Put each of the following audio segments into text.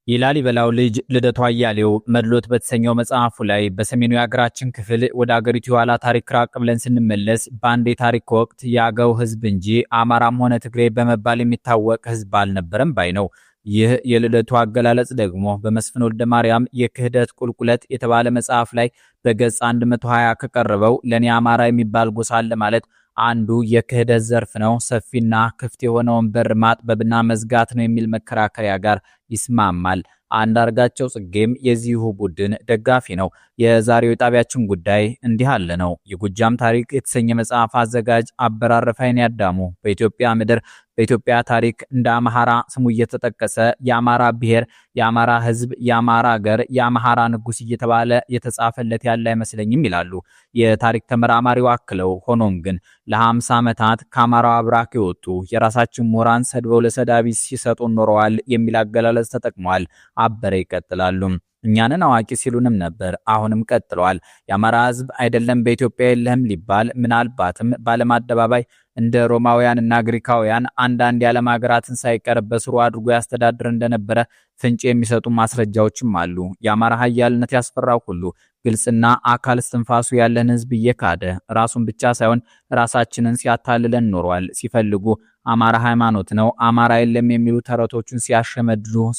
የላሊበላው ልጅ ልደቱ አያሌው መድሎት በተሰኘው መጽሐፉ ላይ በሰሜኑ የሀገራችን ክፍል ወደ አገሪቱ የኋላ ታሪክ ራቅ ብለን ስንመለስ በአንድ የታሪክ ወቅት የአገው ሕዝብ እንጂ አማራም ሆነ ትግሬ በመባል የሚታወቅ ሕዝብ አልነበረም ባይ ነው። ይህ የልደቱ አገላለጽ ደግሞ በመስፍን ወልደ ማርያም የክህደት ቁልቁለት የተባለ መጽሐፍ ላይ በገጽ 120 ከቀረበው ለኔ አማራ የሚባል ጎሳ አለ ማለት አንዱ የክህደት ዘርፍ ነው፣ ሰፊና ክፍት የሆነውን በር ማጥበብና መዝጋት ነው የሚል መከራከሪያ ጋር ይስማማል። አንዳርጋቸው ጽጌም የዚሁ ቡድን ደጋፊ ነው። የዛሬው የጣቢያችን ጉዳይ እንዲህ አለ ነው። የጎጃም ታሪክ የተሰኘ መጽሐፍ አዘጋጅ አበራረፋይን ያዳሙ በኢትዮጵያ ምድር በኢትዮጵያ ታሪክ እንደ አማራ ስሙ እየተጠቀሰ የአማራ ብሔር፣ የአማራ ሕዝብ፣ የአማራ ሀገር፣ የአማራ ንጉስ እየተባለ የተጻፈለት ያለ አይመስለኝም ይላሉ የታሪክ ተመራማሪው አክለው። ሆኖም ግን ለ50 ዓመታት ከአማራው አብራክ የወጡ የራሳችን ምሁራን ሰድበው ለሰዳቢ ሲሰጡ ኖረዋል የሚል አገላለጽ ተጠቅመዋል። አበረ ይቀጥላሉ። እኛንን አዋቂ ሲሉንም ነበር፣ አሁንም ቀጥለዋል። የአማራ ሕዝብ አይደለም በኢትዮጵያ የለህም ሊባል ምናልባትም በዓለም አደባባይ እንደ ሮማውያንና ግሪካውያን አንዳንድ የዓለም ሀገራትን ሳይቀር በስሩ አድርጎ ያስተዳድር እንደነበረ ፍንጭ የሚሰጡ ማስረጃዎችም አሉ። የአማራ ኃያልነት ያስፈራው ሁሉ ግልጽና አካል እስትንፋሱ ያለን ሕዝብ እየካደ ራሱን ብቻ ሳይሆን ራሳችንን ሲያታልለን ኖሯል። ሲፈልጉ አማራ ሃይማኖት ነው፣ አማራ የለም የሚሉ ተረቶቹን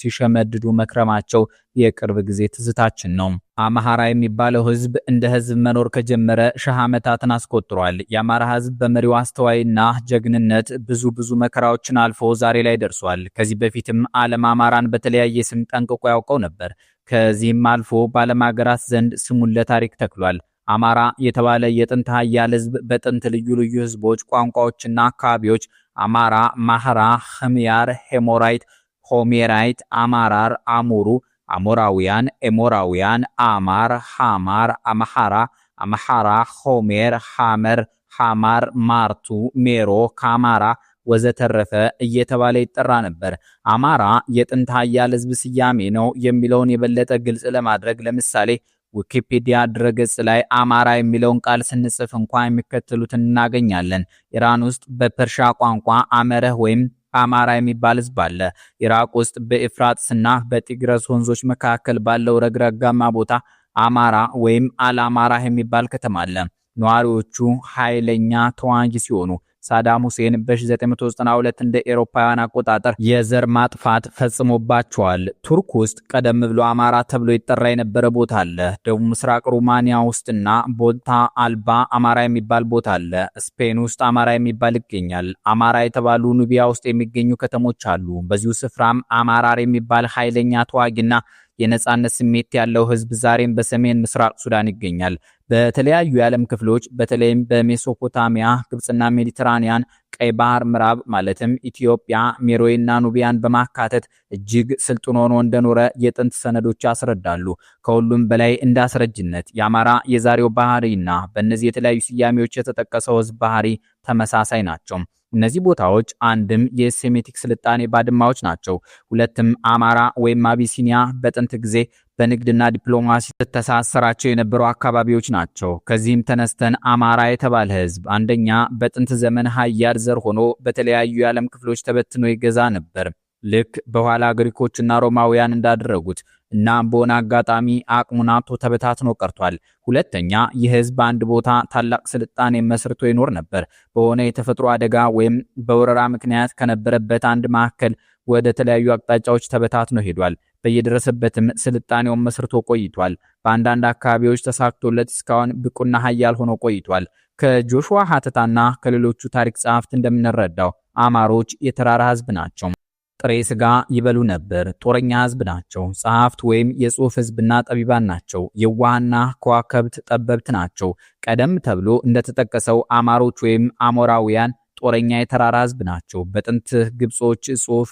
ሲሸመድዱ መክረማቸው የቅርብ ጊዜ ትዝታችን ነው። አማራ የሚባለው ሕዝብ እንደ ሕዝብ መኖር ከጀመረ ሺህ ዓመታትን አስቆጥሯል። የአማራ ሕዝብ በመሪው አስተዋይና ጀግንነት ብዙ መከራዎችን አልፎ ዛሬ ላይ ደርሷል። ከዚህ በፊትም ዓለም አማራን በተለያየ ስም ጠንቅቆ ያውቀው ነበር። ከዚህም አልፎ በዓለም ሀገራት ዘንድ ስሙን ለታሪክ ተክሏል። አማራ የተባለ የጥንት ኃያል ሕዝብ በጥንት ልዩ ሕዝቦች፣ ቋንቋዎችና አካባቢዎች አማራ፣ ማህራ፣ ህምያር፣ ሄሞራይት፣ ሆሜራይት፣ አማራር፣ አሙሩ፣ አሞራውያን፣ ኤሞራውያን፣ አማር፣ ሃማር፣ አማሐራ፣ ሆሜር፣ ሃመር፣ ሃማር፣ ማርቱ፣ ሜሮ፣ ካማራ ወዘተረፈ እየተባለ ይጠራ ነበር። አማራ የጥንት ኃያል ሕዝብ ስያሜ ነው የሚለውን የበለጠ ግልጽ ለማድረግ ለምሳሌ ዊኪፒዲያ ድረገጽ ላይ አማራ የሚለውን ቃል ስንጽፍ እንኳን የሚከተሉትን እናገኛለን። ኢራን ውስጥ በፐርሻ ቋንቋ አመረህ ወይም አማራ የሚባል ሕዝብ አለ። ኢራቅ ውስጥ በኤፍራጥስና በቲግረስ ወንዞች መካከል ባለው ረግረጋማ ቦታ አማራ ወይም አልአማራ የሚባል ከተማ አለ። ነዋሪዎቹ ኃይለኛ ተዋጊ ሲሆኑ ሳዳም ሁሴን በ1992 እንደ ኤሮፓውያን አቆጣጠር የዘር ማጥፋት ፈጽሞባቸዋል። ቱርክ ውስጥ ቀደም ብሎ አማራ ተብሎ ይጠራ የነበረ ቦታ አለ። ደቡብ ምስራቅ ሩማኒያ ውስጥና ቦታ አልባ አማራ የሚባል ቦታ አለ። ስፔን ውስጥ አማራ የሚባል ይገኛል። አማራ የተባሉ ኑቢያ ውስጥ የሚገኙ ከተሞች አሉ። በዚሁ ስፍራም አማራር የሚባል ኃይለኛ ተዋጊና የነጻነት ስሜት ያለው ሕዝብ ዛሬም በሰሜን ምስራቅ ሱዳን ይገኛል። በተለያዩ የዓለም ክፍሎች በተለይም በሜሶፖታሚያ፣ ግብጽና ሜዲተራኒያን ቀይ ባህር ምዕራብ ማለትም ኢትዮጵያ፣ ሜሮይና ኑቢያን በማካተት እጅግ ስልጡን ሆኖ እንደኖረ የጥንት ሰነዶች ያስረዳሉ። ከሁሉም በላይ እንዳስረጅነት የአማራ የዛሬው ባህሪና በእነዚህ የተለያዩ ስያሜዎች የተጠቀሰው ሕዝብ ባህሪ ተመሳሳይ ናቸው። እነዚህ ቦታዎች አንድም የሴሜቲክ ስልጣኔ ባድማዎች ናቸው፣ ሁለትም አማራ ወይም አቢሲኒያ በጥንት ጊዜ በንግድና ዲፕሎማሲ ተሳሰራቸው የነበሩ አካባቢዎች ናቸው። ከዚህም ተነስተን አማራ የተባለ ሕዝብ አንደኛ በጥንት ዘመን ኃያል ዘር ሆኖ በተለያዩ የዓለም ክፍሎች ተበትኖ ይገዛ ነበር፣ ልክ በኋላ ግሪኮችና ሮማውያን እንዳደረጉት እና በሆነ አጋጣሚ አቅሙን አጥቶ ተበታትኖ ቀርቷል። ሁለተኛ ይህ ሕዝብ አንድ ቦታ ታላቅ ስልጣኔ መስርቶ ይኖር ነበር። በሆነ የተፈጥሮ አደጋ ወይም በወረራ ምክንያት ከነበረበት አንድ ማዕከል ወደ ተለያዩ አቅጣጫዎች ተበታትኖ ሄዷል። በየደረሰበትም ስልጣኔውን መስርቶ ቆይቷል። በአንዳንድ አካባቢዎች ተሳክቶለት እስካሁን ብቁና ኃያል ሆኖ ቆይቷል። ከጆሹዋ ሀተታና ከሌሎቹ ታሪክ ጸሐፍት እንደምንረዳው አማሮች የተራራ ሕዝብ ናቸው። ጥሬ ስጋ ይበሉ ነበር። ጦረኛ ሕዝብ ናቸው። ጸሐፍት ወይም የጽሑፍ ሕዝብና ጠቢባን ናቸው። የዋህና ከዋክብት ጠበብት ናቸው። ቀደም ተብሎ እንደተጠቀሰው አማሮች ወይም አሞራውያን ጦረኛ የተራራ ሕዝብ ናቸው። በጥንት ግብጾች ጽሑፍ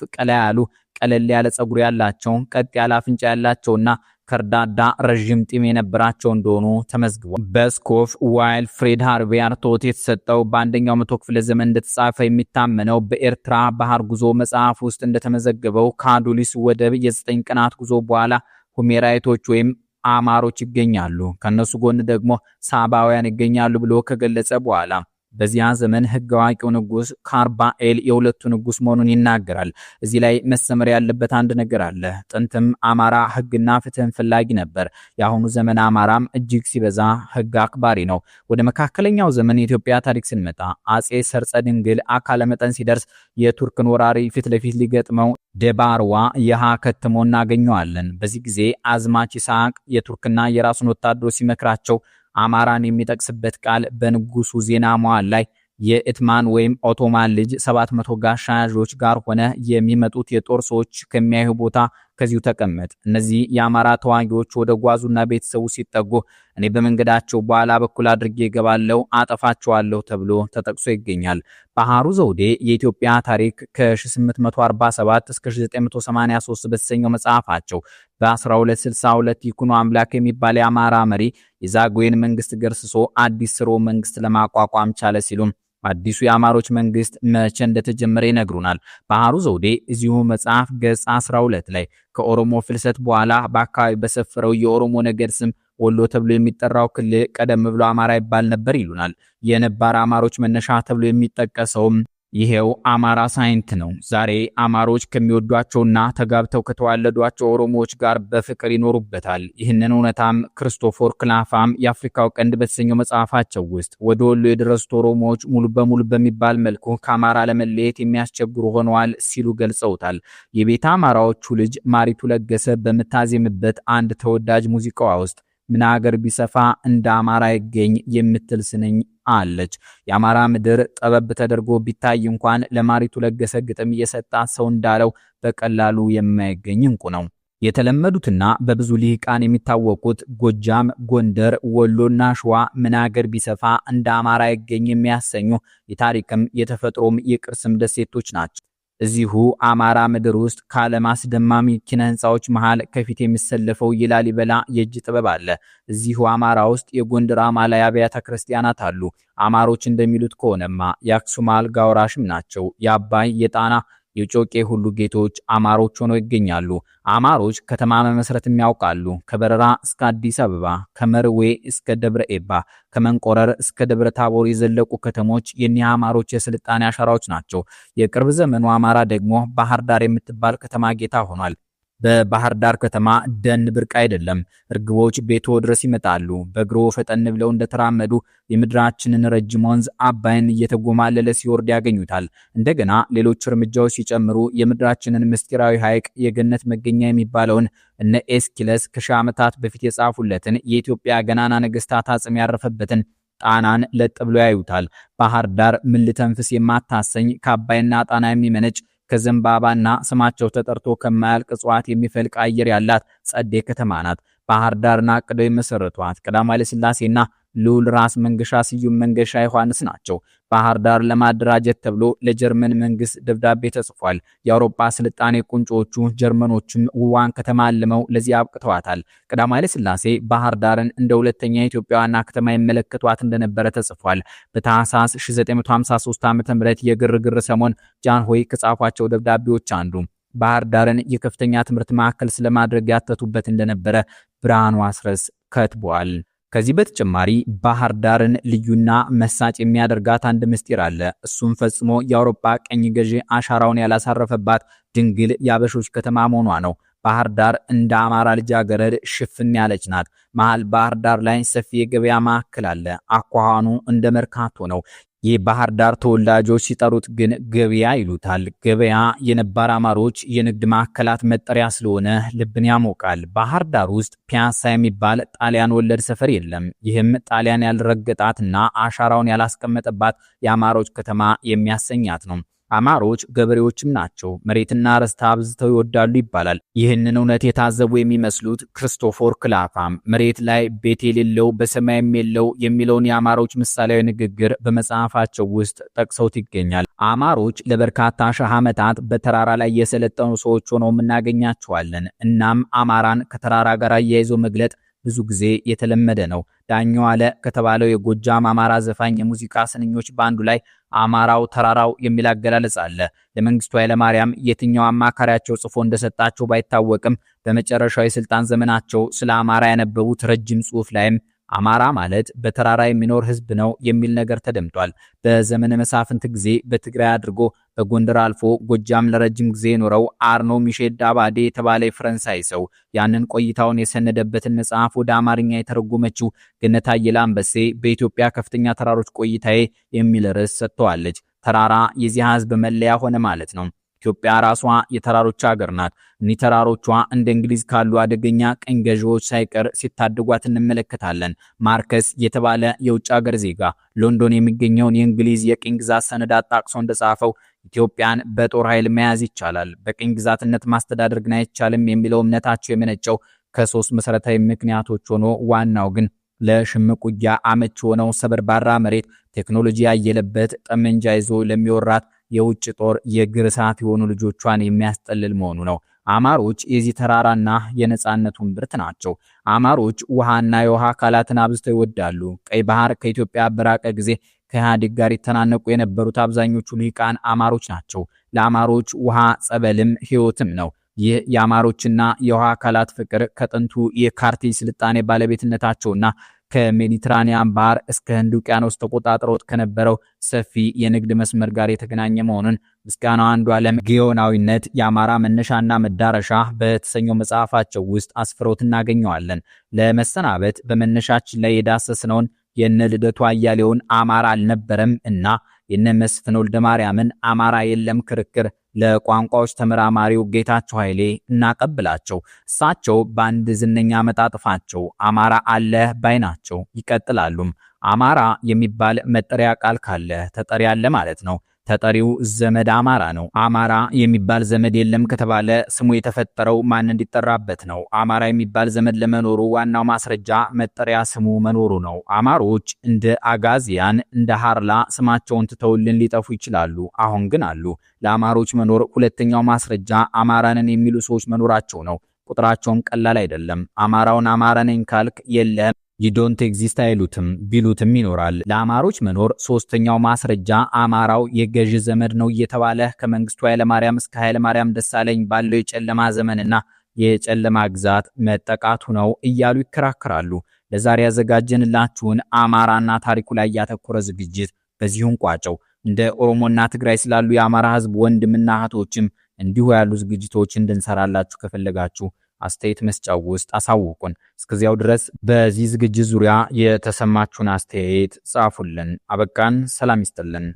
ቀለል ያለ ጸጉር ያላቸው፣ ቀጥ ያለ አፍንጫ ያላቸውና ከርዳዳ ረጅም ጢም የነበራቸው እንደሆኑ ተመዝግቧል። በስኮፍ ዋይል ፍሬድ ሃርቬ አርቶት የተሰጠው በአንደኛው መቶ ክፍለ ዘመን እንደተጻፈ የሚታመነው በኤርትራ ባህር ጉዞ መጽሐፍ ውስጥ እንደተመዘገበው ከአዱሊስ ወደብ የ9 ቀናት ጉዞ በኋላ ሁሜራይቶች ወይም አማሮች ይገኛሉ፣ ከነሱ ጎን ደግሞ ሳባውያን ይገኛሉ ብሎ ከገለጸ በኋላ በዚያ ዘመን ሕግ አዋቂው ንጉስ ካርባኤል የሁለቱ ንጉስ መሆኑን ይናገራል። እዚህ ላይ መሰመር ያለበት አንድ ነገር አለ። ጥንትም አማራ ሕግና ፍትህን ፈላጊ ነበር። የአሁኑ ዘመን አማራም እጅግ ሲበዛ ሕግ አክባሪ ነው። ወደ መካከለኛው ዘመን የኢትዮጵያ ታሪክ ስንመጣ አጼ ሰርጸ ድንግል አካለ መጠን ሲደርስ የቱርክን ወራሪ ፊት ለፊት ሊገጥመው ደባርዋ የሃ ከትሞ እናገኘዋለን። በዚህ ጊዜ አዝማች ይስሐቅ የቱርክና የራሱን ወታደሮች ሲመክራቸው አማራን የሚጠቅስበት ቃል በንጉሱ ዜና መዋዕል ላይ የእትማን ወይም ኦቶማን ልጅ 700 ጋሻ ያዦች ጋር ሆነ የሚመጡት የጦር ሰዎች ከሚያዩ ቦታ ከዚሁ ተቀመጥ። እነዚህ የአማራ ተዋጊዎች ወደ ጓዙና ቤተሰቡ ሲጠጉ እኔ በመንገዳቸው በኋላ በኩል አድርጌ ገባለው አጠፋቸዋለሁ ተብሎ ተጠቅሶ ይገኛል። ባህሩ ዘውዴ የኢትዮጵያ ታሪክ ከ1847 እስከ 1983 በተሰኘው መጽሐፋቸው በ1262 ይኩኖ አምላክ የሚባል የአማራ መሪ የዛጉዌን መንግስት ገርስሶ አዲስ ስርወ መንግስት ለማቋቋም ቻለ ሲሉም አዲሱ የአማሮች መንግስት መቼ እንደተጀመረ ይነግሩናል። ባህሩ ዘውዴ እዚሁ መጽሐፍ ገጽ 12 ላይ ከኦሮሞ ፍልሰት በኋላ በአካባቢ በሰፈረው የኦሮሞ ነገድ ስም ወሎ ተብሎ የሚጠራው ክልል ቀደም ብሎ አማራ ይባል ነበር ይሉናል። የነባር አማሮች መነሻ ተብሎ የሚጠቀሰውም ይሄው አማራ ሳይንት ነው። ዛሬ አማሮች ከሚወዷቸውና ተጋብተው ከተዋለዷቸው ኦሮሞዎች ጋር በፍቅር ይኖሩበታል። ይህንን እውነታም ክርስቶፎር ክላፋም የአፍሪካው ቀንድ በተሰኘው መጽሐፋቸው ውስጥ ወደ ወሎ የደረሱት ኦሮሞዎች ሙሉ በሙሉ በሚባል መልኩ ከአማራ ለመለየት የሚያስቸግሩ ሆነዋል ሲሉ ገልጸውታል። የቤተ አማራዎቹ ልጅ ማሪቱ ለገሰ በምታዜምበት አንድ ተወዳጅ ሙዚቃዋ ውስጥ ምን አገር ቢሰፋ እንደ አማራ ይገኝ የምትል ስንኝ አለች። የአማራ ምድር ጠበብ ተደርጎ ቢታይ እንኳን ለማሪቱ ለገሰ ግጥም እየሰጣት ሰው እንዳለው በቀላሉ የማይገኝ እንቁ ነው። የተለመዱትና በብዙ ልሂቃን የሚታወቁት ጎጃም፣ ጎንደር፣ ወሎና ሸዋ ምን አገር ቢሰፋ እንደ አማራ ይገኝ የሚያሰኙ የታሪክም የተፈጥሮም የቅርስም ደሴቶች ናቸው። እዚሁ አማራ ምድር ውስጥ ከዓለም አስደማሚ ኪነ ህንፃዎች መሃል ከፊት የሚሰለፈው የላሊበላ የእጅ ጥበብ አለ። እዚሁ አማራ ውስጥ የጎንደር አማላይ አብያተ ክርስቲያናት አሉ። አማሮች እንደሚሉት ከሆነማ የአክሱም አልጋ ወራሽም ናቸው። የአባይ የጣና የጮቄ ሁሉ ጌቶች አማሮች ሆነው ይገኛሉ። አማሮች ከተማ መመስረትም ያውቃሉ። ከበረራ እስከ አዲስ አበባ፣ ከመርዌ እስከ ደብረ ኤባ፣ ከመንቆረር እስከ ደብረ ታቦር የዘለቁ ከተሞች የኒህ አማሮች የስልጣኔ አሻራዎች ናቸው። የቅርብ ዘመኑ አማራ ደግሞ ባህር ዳር የምትባል ከተማ ጌታ ሆኗል። በባህር ዳር ከተማ ደን ብርቅ አይደለም። እርግቦች ቤቶ ድረስ ይመጣሉ። በእግሮ ፈጠን ብለው እንደተራመዱ የምድራችንን ረጅም ወንዝ አባይን እየተጎማለለ ሲወርድ ያገኙታል። እንደገና ሌሎች እርምጃዎች ሲጨምሩ የምድራችንን ምስጢራዊ ሐይቅ የገነት መገኛ የሚባለውን እነ ኤስኪለስ ከሺህ ዓመታት በፊት የጻፉለትን የኢትዮጵያ ገናና ነገስታት አጽም ያረፈበትን ጣናን ለጥ ብሎ ያዩታል። ባህር ዳር ምን ልተንፍስ የማታሰኝ ከአባይና ጣና የሚመነጭ ከዘንባባና ስማቸው ተጠርቶ ከማያልቅ እጽዋት የሚፈልቅ አየር ያላት ጸዴ ከተማ ናት። ባህር ዳርና አቅደው የመሰረቷት ቀዳማዊ ኃይለ ሥላሴና ልዑል ራስ መንገሻ ስዩም መንገሻ ዮሐንስ ናቸው። ባህር ዳር ለማደራጀት ተብሎ ለጀርመን መንግስት ደብዳቤ ተጽፏል። የአውሮፓ ስልጣኔ ቁንጮቹ ጀርመኖችም ውዋን ከተማ አልመው ለዚህ አብቅተዋታል። ቀዳማዊ ኃይለ ሥላሴ ባህር ዳርን እንደ ሁለተኛ ኢትዮጵያ ዋና ከተማ ይመለከቷት እንደነበረ ተጽፏል። በታህሳስ 1953 ዓ.ም የግርግር ሰሞን ጃንሆይ ከጻፏቸው ደብዳቤዎች አንዱ ባህር ዳርን የከፍተኛ ትምህርት ማዕከል ስለማድረግ ያተቱበት እንደነበረ ብርሃኑ አስረስ ከትቧል። ከዚህ በተጨማሪ ባህር ዳርን ልዩና መሳጭ የሚያደርጋት አንድ ምስጢር አለ። እሱም ፈጽሞ የአውሮፓ ቀኝ ገዢ አሻራውን ያላሳረፈባት ድንግል የአበሾች ከተማ መሆኗ ነው። ባህር ዳር እንደ አማራ ልጃገረድ ሽፍን ያለች ናት። መሃል ባህር ዳር ላይ ሰፊ የገበያ ማዕከል አለ። አኳኋኑ እንደ መርካቶ ነው። የባህር ዳር ተወላጆች ሲጠሩት ግን ገበያ ይሉታል። ገበያ የነባር አማሮች የንግድ ማዕከላት መጠሪያ ስለሆነ ልብን ያሞቃል። ባህር ዳር ውስጥ ፒያሳ የሚባል ጣሊያን ወለድ ሰፈር የለም። ይህም ጣሊያን ያልረገጣትና አሻራውን ያላስቀመጠባት የአማሮች ከተማ የሚያሰኛት ነው። አማሮች ገበሬዎችም ናቸው። መሬትና ርስት አብዝተው ይወዳሉ ይባላል። ይህንን እውነት የታዘቡ የሚመስሉት ክርስቶፎር ክላፋም መሬት ላይ ቤት የሌለው በሰማይም የለው የሚለውን የአማሮች ምሳሌያዊ ንግግር በመጽሐፋቸው ውስጥ ጠቅሰውት ይገኛል። አማሮች ለበርካታ ሺህ ዓመታት በተራራ ላይ የሰለጠኑ ሰዎች ሆነው እናገኛቸዋለን። እናም አማራን ከተራራ ጋር አያይዞ መግለጥ ብዙ ጊዜ የተለመደ ነው። ዳኛው አለ ከተባለው የጎጃም አማራ ዘፋኝ የሙዚቃ ስንኞች ባንዱ ላይ አማራው ተራራው የሚል አገላለጽ አለ። ለመንግስቱ ኃይለማርያም የትኛው አማካሪያቸው ጽፎ እንደሰጣቸው ባይታወቅም በመጨረሻው የስልጣን ዘመናቸው ስለ አማራ ያነበቡት ረጅም ጽሑፍ ላይም አማራ ማለት በተራራ የሚኖር ህዝብ ነው የሚል ነገር ተደምጧል። በዘመነ መሳፍንት ጊዜ በትግራይ አድርጎ በጎንደር አልፎ ጎጃም ለረጅም ጊዜ የኖረው አርኖ ሚሼል ዳባዴ የተባለ የፈረንሳይ ሰው ያንን ቆይታውን የሰነደበትን መጽሐፍ ወደ አማርኛ የተረጎመችው ገነት አየለ አንበሴ በኢትዮጵያ ከፍተኛ ተራሮች ቆይታዬ የሚል ርዕስ ሰጥተዋለች። ተራራ የዚያ ህዝብ መለያ ሆነ ማለት ነው። ኢትዮጵያ ራሷ የተራሮች ሀገር ናት። እኒህ ተራሮቿ እንደ እንግሊዝ ካሉ አደገኛ ቀኝ ገዢዎች ሳይቀር ሲታደጓት እንመለከታለን። ማርከስ የተባለ የውጭ ሀገር ዜጋ ሎንዶን የሚገኘውን የእንግሊዝ የቅኝ ግዛት ሰነድ አጣቅሶ እንደጻፈው ኢትዮጵያን በጦር ኃይል መያዝ ይቻላል፣ በቅኝ ግዛትነት ማስተዳደር ግን አይቻልም የሚለው እምነታቸው የመነጨው ከሶስት መሰረታዊ ምክንያቶች ሆኖ ዋናው ግን ለሽምቅ ውጊያ አመች ሆነው ሰበርባራ መሬት፣ ቴክኖሎጂ ያየለበት ጠመንጃ ይዞ ለሚወራት የውጭ ጦር የእግር እሳት የሆኑ ልጆቿን የሚያስጠልል መሆኑ ነው። አማሮች የዚህ ተራራና የነጻነቱን ብርት ናቸው። አማሮች ውሃና የውሃ አካላትን አብዝተው ይወዳሉ። ቀይ ባህር ከኢትዮጵያ በራቀ ጊዜ ከኢህአዴግ ጋር ይተናነቁ የነበሩት አብዛኞቹ ልሂቃን አማሮች ናቸው። ለአማሮች ውሃ ጸበልም ሕይወትም ነው። ይህ የአማሮችና የውሃ አካላት ፍቅር ከጥንቱ የካርቴጅ ስልጣኔ ባለቤትነታቸውና ከሜዲትራኒያን ባህር እስከ ህንድ ውቅያኖስ ተቆጣጥሮት ከነበረው ሰፊ የንግድ መስመር ጋር የተገናኘ መሆኑን ምስጋናው አንዱዓለም ጊዮናዊነት የአማራ መነሻና መዳረሻ በተሰኘው መጽሐፋቸው ውስጥ አስፍረውት እናገኘዋለን። ለመሰናበት በመነሻችን ላይ የዳሰስነውን የነ ልደቱ አያሌውን አማራ አልነበረም እና የነ መስፍን ወልደ ማርያምን አማራ የለም ክርክር ለቋንቋዎች ተመራማሪው ጌታቸው ኃይሌ እናቀብላቸው። እሳቸው በአንድ ዝነኛ መጣጥፋቸው አማራ አለ ባይ ናቸው። ይቀጥላሉም አማራ የሚባል መጠሪያ ቃል ካለ ተጠሪ አለ ማለት ነው። ተጠሪው ዘመድ አማራ ነው። አማራ የሚባል ዘመድ የለም ከተባለ ስሙ የተፈጠረው ማን እንዲጠራበት ነው። አማራ የሚባል ዘመድ ለመኖሩ ዋናው ማስረጃ መጠሪያ ስሙ መኖሩ ነው። አማሮች እንደ አጋዚያን እንደ ሃርላ ስማቸውን ትተውልን ሊጠፉ ይችላሉ። አሁን ግን አሉ። ለአማሮች መኖር ሁለተኛው ማስረጃ አማራንን የሚሉ ሰዎች መኖራቸው ነው። ቁጥራቸውም ቀላል አይደለም። አማራውን አማራ ነኝ ካልክ የለም ዶንት ኤግዚስት አይሉትም፣ ቢሉትም ይኖራል። ለአማሮች መኖር ሶስተኛው ማስረጃ አማራው የገዥ ዘመድ ነው እየተባለ ከመንግስቱ ኃይለማርያም እስከ ኃይለማርያም ደሳለኝ ባለው የጨለማ ዘመንና የጨለማ ግዛት መጠቃቱ ነው እያሉ ይከራከራሉ። ለዛሬ ያዘጋጀንላችሁን አማራና ታሪኩ ላይ ያተኮረ ዝግጅት በዚሁን ቋጨው። እንደ ኦሮሞና ትግራይ ስላሉ የአማራ ህዝብ ወንድምና እህቶችም እንዲሁ ያሉ ዝግጅቶች እንድንሰራላችሁ ከፈለጋችሁ አስተያየት መስጫው ውስጥ አሳውቁን። እስከዚያው ድረስ በዚህ ዝግጅት ዙሪያ የተሰማችሁን አስተያየት ጻፉልን። አበቃን። ሰላም ይስጥልን።